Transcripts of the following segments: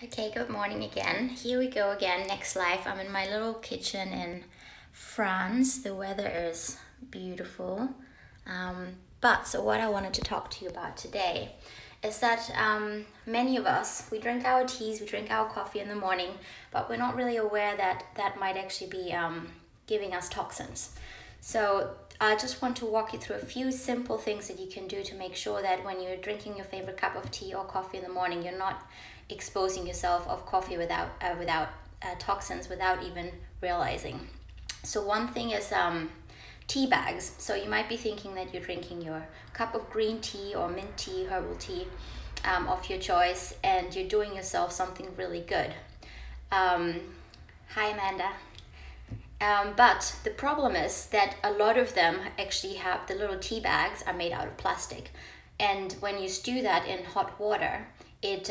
Okay, good morning again. Here we go again, next life. I'm in my little kitchen in France. The weather is beautiful. So what I wanted to talk to you about today is that many of us, we drink our teas, we drink our coffee in the morning, but we're not really aware that that might actually be giving us toxins. So I just want to walk you through a few simple things that you can do to make sure that when you're drinking your favorite cup of tea or coffee in the morning, you're not exposing yourself of coffee without toxins without even realizing. So one thing is tea bags. So you might be thinking that you're drinking your cup of green tea or mint tea, herbal tea of your choice, and you're doing yourself something really good. Hi Amanda. But the problem is that a lot of them actually have the little tea bags are made out of plastic, and when you stew that in hot water, it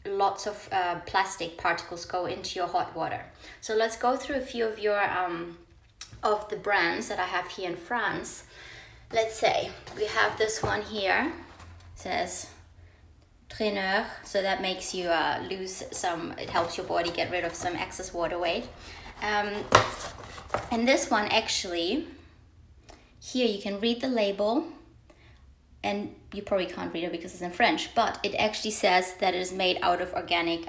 lots of plastic particles go into your hot water. So let's go through a few of your of the brands that I have here in France. Let's say we have this one here, it says Traineur, so that makes you lose some, it helps your body get rid of some excess water weight. And this one actually, here you can read the label, and you probably can't read it because it's in French, but it actually says that it is made out of organic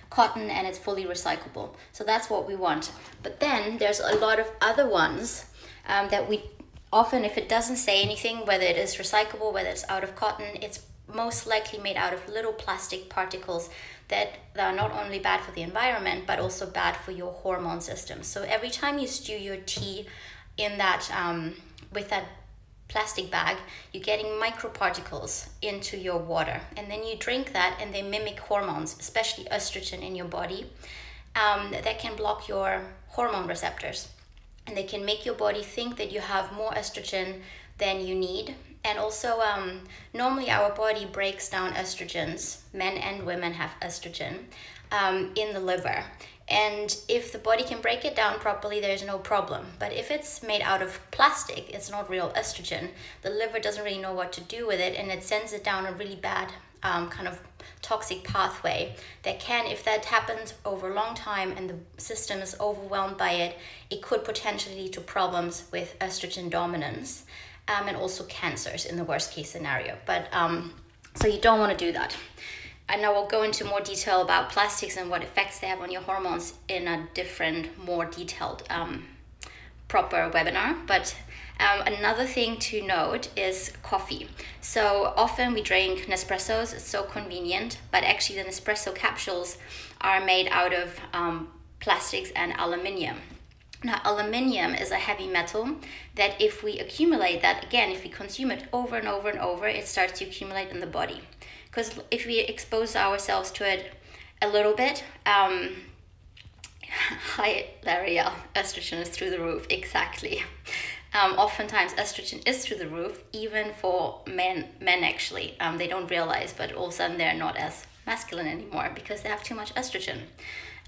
cotton and it's fully recyclable. So that's what we want. But then there's a lot of other ones that we often, if it doesn't say anything, whether it is recyclable, whether it's out of cotton, it's most likely made out of little plastic particles that are not only bad for the environment, but also bad for your hormone system. So every time you stew your tea in that, with that plastic bag, you're getting microparticles into your water, and then you drink that and they mimic hormones, especially estrogen in your body, that can block your hormone receptors, and they can make your body think that you have more estrogen than you need. And also normally our body breaks down estrogens, men and women have estrogen in the liver. And if the body can break it down properly, there's no problem. But if it's made out of plastic, it's not real estrogen. The liver doesn't really know what to do with it, and it sends it down a really bad kind of toxic pathway that can, if that happens over a long time and the system is overwhelmed by it, it could potentially lead to problems with estrogen dominance and also cancers in the worst case scenario. But so you don't want to do that. And I will go into more detail about plastics and what effects they have on your hormones in a different, more detailed, proper webinar. But another thing to note is coffee. So often we drink Nespressos, it's so convenient, but actually the Nespresso capsules are made out of plastics and aluminium. Now, aluminium is a heavy metal that if we accumulate that, again, if we consume it over and over and over, it starts to accumulate in the body. Because if we expose ourselves to it a little bit, hi L'Ariel, estrogen is through the roof, exactly. Oftentimes estrogen is through the roof, even for men actually. They don't realize, but all of a sudden they're not as masculine anymore because they have too much estrogen.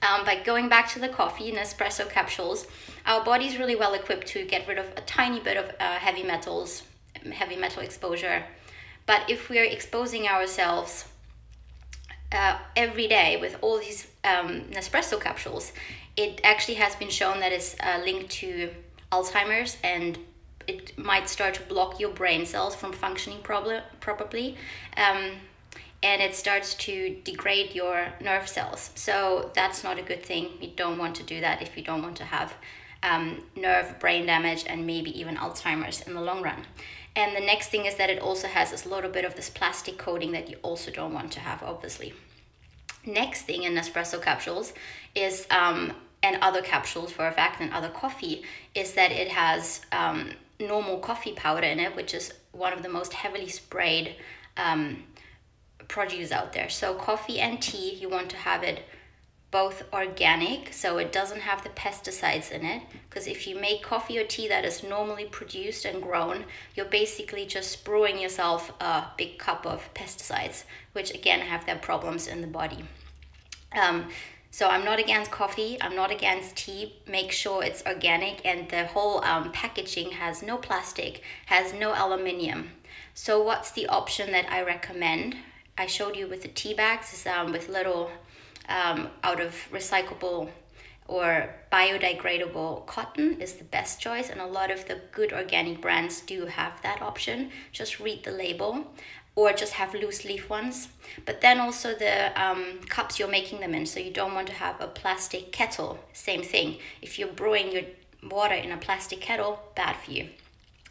By going back to the coffee and espresso capsules, our body is really well equipped to get rid of a tiny bit of heavy metal exposure. But if we're exposing ourselves every day with all these Nespresso capsules, it actually has been shown that it's linked to Alzheimer's, and it might start to block your brain cells from functioning properly. And it starts to degrade your nerve cells. So that's not a good thing. You don't want to do that if you don't want to have nerve brain damage and maybe even Alzheimer's in the long run. And the next thing is that it also has this little bit of this plastic coating that you also don't want to have, obviously. Next thing in Nespresso capsules is, and other capsules for a fact, and other coffee, is that it has normal coffee powder in it, which is one of the most heavily sprayed produce out there. So coffee and tea, you want to have it both organic, so it doesn't have the pesticides in it, because if you make coffee or tea that is normally produced and grown, you're basically just brewing yourself a big cup of pesticides, which again have their problems in the body. So I'm not against coffee, I'm not against tea. Make sure it's organic, and the whole packaging has no plastic, has no aluminium. So what's the option that I recommend? I showed you with the tea bags, with little out of recyclable or biodegradable cotton is the best choice, and a lot of the good organic brands do have that option. Just read the label, or just have loose leaf ones. But then also the cups you're making them in, so you don't want to have a plastic kettle. Same thing, if you're brewing your water in a plastic kettle, bad for you.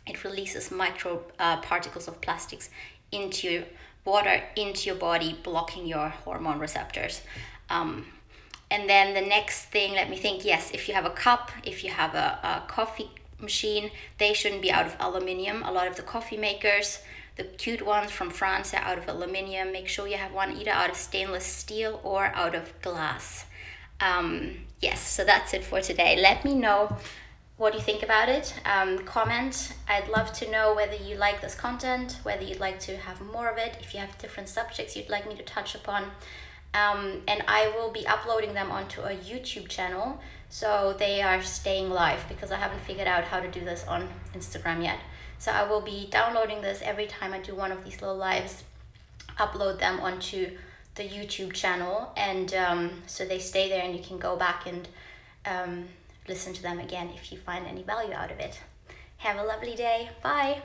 It releases micro particles of plastics into your water, into your body, blocking your hormone receptors. And then the next thing, let me think, yes, if you have a cup, if you have a coffee machine, they shouldn't be out of aluminium. A lot of the coffee makers, the cute ones from France, are out of aluminium. Make sure you have one either out of stainless steel or out of glass. Yes, so that's it for today. Let me know what you think about it. Comment. I'd love to know whether you like this content, whether you'd like to have more of it, if you have different subjects you'd like me to touch upon. And I will be uploading them onto a YouTube channel, so they are staying live, because I haven't figured out how to do this on Instagram yet. So I will be downloading this every time I do one of these little lives, upload them onto the YouTube channel, and so they stay there and you can go back and listen to them again if you find any value out of it. Have a lovely day. Bye.